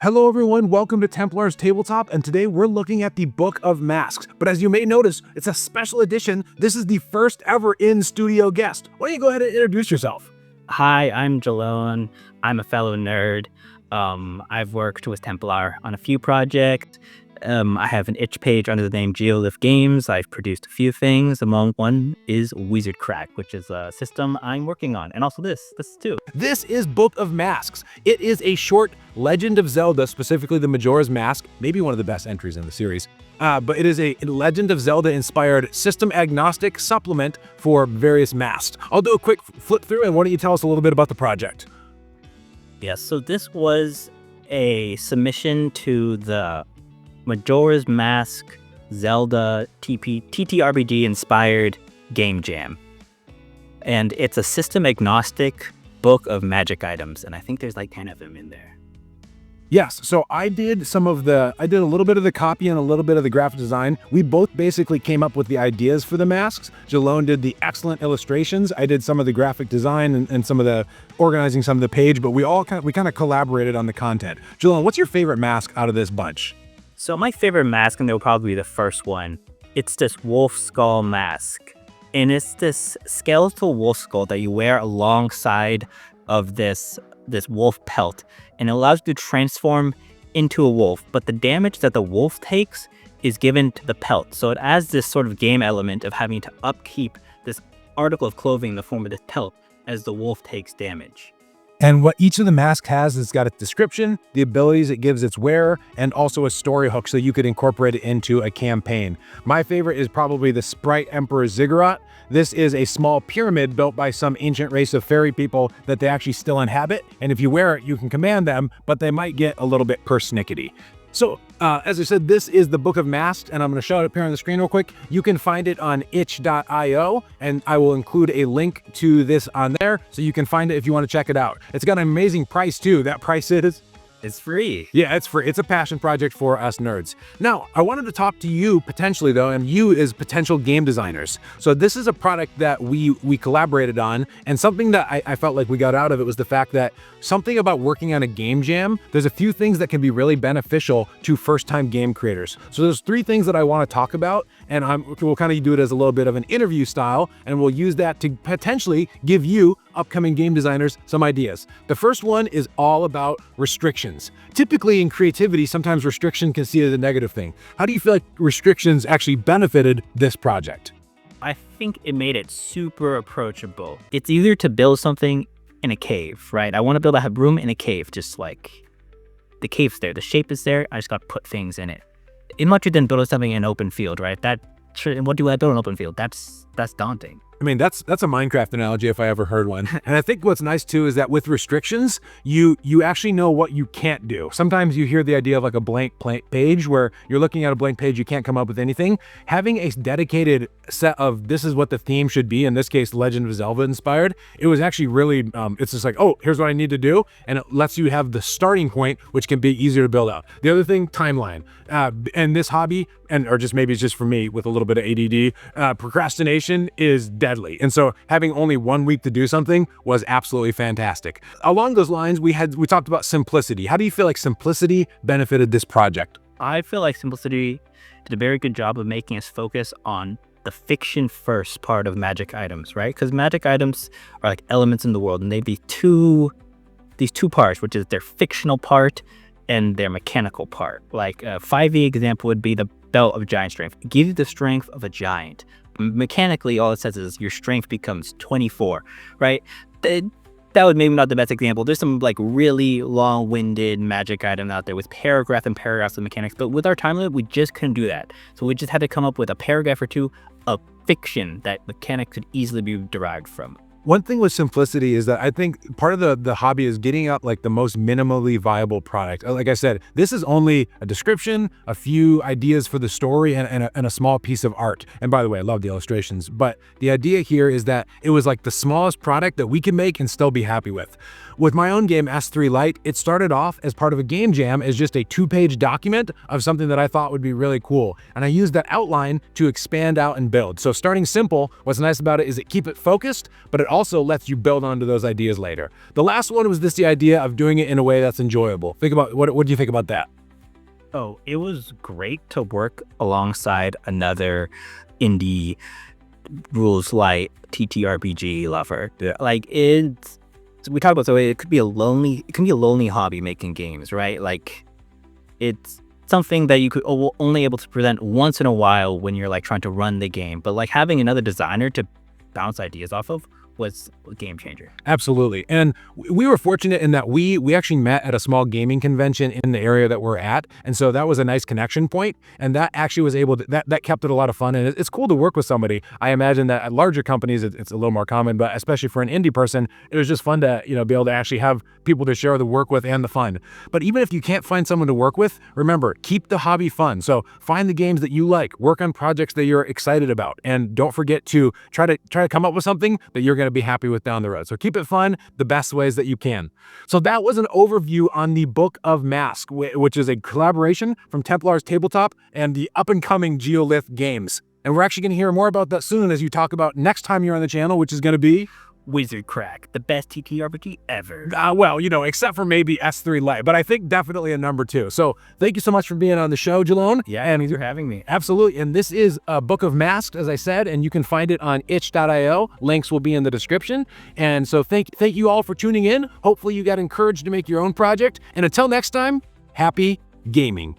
Hello everyone, welcome to Templar's Tabletop, and today we're looking at the Book of Masks. But as you may notice, it's a special edition. This is the first ever in-studio guest. Why don't you go ahead and introduce yourself? Hi, I'm Jalone. I'm a fellow nerd. I've worked with Templar on a few projects. I have an itch page under the name Geolith Games. I've produced a few things. Among one is Wizard Crack, which is a system I'm working on. And also this too. This is Book of Masks. It is a short Legend of Zelda, specifically the Majora's Mask, maybe one of the best entries in the series. But it is a Legend of Zelda inspired system agnostic supplement for various masks. I'll do a quick flip through, and why don't you tell us a little bit about the project? Yes, so this was a submission to the Majora's Mask Zelda TTRPG inspired game jam. And it's a system agnostic book of magic items, and I think there's like 10 of them in there. Yes, so I did a little bit of the copy and a little bit of the graphic design. We both basically came up with the ideas for the masks. Jalone did the excellent illustrations. I did some of the graphic design and some of the organizing some of the page, but we kind of collaborated on the content. Jalone, what's your favorite mask out of this bunch? So my favorite mask, and they'll probably be the first one, it's this wolf skull mask. And it's this skeletal wolf skull that you wear alongside of this wolf pelt. And it allows you to transform into a wolf. But the damage that the wolf takes is given to the pelt. So it adds this sort of game element of having to upkeep this article of clothing in the form of this pelt as the wolf takes damage. And what each of the masks has is got its description, the abilities it gives its wearer, and also a story hook so you could incorporate it into a campaign. My favorite is probably the Sprite Emperor Ziggurat. This is a small pyramid built by some ancient race of fairy people that they actually still inhabit. And if you wear it, you can command them, but they might get a little bit persnickety. So, as I said, this is the Book of Masks, and I'm going to show it up here on the screen real quick. You can find it on itch.io, and I will include a link to this on there, so you can find it if you want to check it out. It's got an amazing price, too. That price is... It's free. Yeah, it's free. It's a passion project for us nerds. Now, I wanted to talk to you potentially though, and you as potential game designers. So this is a product that we collaborated on, and something that I felt like we got out of it was the fact that something about working on a game jam, there's a few things that can be really beneficial to first-time game creators. So there's 3 things that I want to talk about, and we'll kind of do it as a little bit of an interview style, and we'll use that to potentially give you upcoming game designers some ideas. The first one is all about restrictions. Typically in creativity, sometimes restriction can see as a negative thing. How do you feel like restrictions actually benefited this project? I think it made it super approachable. It's easier to build something in a cave, right? I want to build a room in a cave, just like the cave's there, the shape is there, I just got to put things in it. In much than building something in an open field, right? What do I build in an open field? That's daunting. I mean, that's a Minecraft analogy if I ever heard one. And I think what's nice too is that with restrictions, you actually know what you can't do. Sometimes you hear the idea of like a blank page where you're looking at a blank page, you can't come up with anything. Having a dedicated set of this is what the theme should be, in this case, Legend of Zelda inspired, it was actually really, it's just like, oh, here's what I need to do. And it lets you have the starting point, which can be easier to build out. The other thing, timeline. And this hobby, or just maybe it's just for me with a little bit of ADD, procrastination is deadly. And so having only 1 week to do something was absolutely fantastic. Along those lines, we talked about simplicity. How do you feel like simplicity benefited this project? I feel like simplicity did a very good job of making us focus on the fiction first part of magic items, right? Because magic items are like elements in the world, and they have these two parts, which is their fictional part and their mechanical part. Like a 5e example would be the Belt of Giant Strength. It gives you the strength of a giant. Mechanically, all it says is your strength becomes 24, right? That was maybe not the best example. There's some like really long-winded magic item out there with paragraph and paragraphs of mechanics, but with our time limit, we just couldn't do that. So we just had to come up with a paragraph or 2 of fiction that mechanics could easily be derived from. One thing with simplicity is that I think part of the hobby is getting out like the most minimally viable product. Like I said, this is only a description, a few ideas for the story, and a small piece of art. And by the way, I love the illustrations, but the idea here is that it was like the smallest product that we can make and still be happy with. With my own game, S3 Lite, it started off as part of a game jam as just a 2-page document of something that I thought would be really cool. And I used that outline to expand out and build. So starting simple, what's nice about it is it keep it focused, but it also also lets you build onto those ideas later. The last one was the idea of doing it in a way that's enjoyable. Think about what do you think about that? Oh, it was great to work alongside another indie rules light TTRPG lover. Yeah. Like we talked about, so it can be a lonely hobby making games, right? Like it's something that you could only able to present once in a while when you're like trying to run the game, but like having another designer to bounce ideas off of was a game changer. Absolutely. And we were fortunate in that we actually met at a small gaming convention in the area that we're at. And so that was a nice connection point. And that actually was able to, that kept it a lot of fun. And it's cool to work with somebody. I imagine that at larger companies, it's a little more common, but especially for an indie person, it was just fun to, be able to actually have people to share the work with and the fun. But even if you can't find someone to work with, remember, keep the hobby fun. So find the games that you like, work on projects that you're excited about, and don't forget to try to come up with something that you're going to be happy with down the road. So keep it fun the best ways that you can. So that was an overview on the Book of Mask, which is a collaboration from Templar's Tabletop and the up-and-coming Geolith Games. And we're actually going to hear more about that soon as you talk about next time you're on the channel, which is going to be Wizard Crack, the best TTRPG ever. Well, except for maybe S3 Lite, but I think definitely a number 2. So thank you so much for being on the show, Jalone. Yeah, and thanks for having me. Absolutely. And this is a Book of Masks, as I said, and you can find it on itch.io. Links will be in the description. And so thank you all for tuning in. Hopefully you got encouraged to make your own project. And until next time, happy gaming.